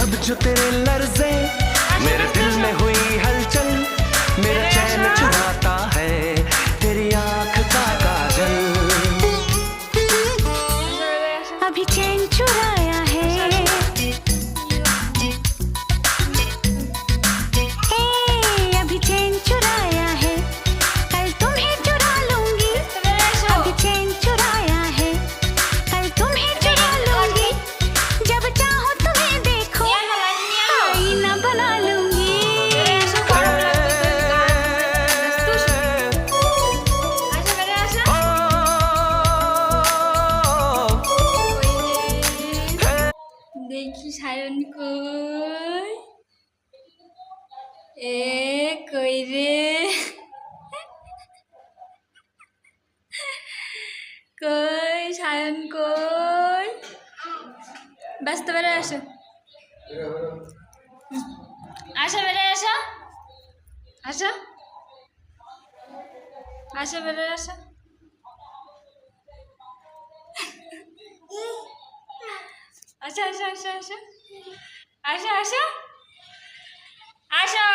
अब जो तेरे लर्जे मेरे दिल में हुई हलचल, मेरा चैन चुराता है तेरी आँख का काजल। अभी चैन चुराया है, अभी चैन चुराया है, कल तुम्हें चुरा लूंगी। अभी चैन चुराया है, कल तुम्हें चुरा लूंगी। जब चाहो तुम्हें देखो आईना बना लूंगी। देखी सायन कई ए कई रे कई सायन कई ব্যস্ত বেড়ে আসো আসো বেড়ে আসো আসো আসো বেড়ে আসো আসো আসো আসো আসো আসো আসো আসো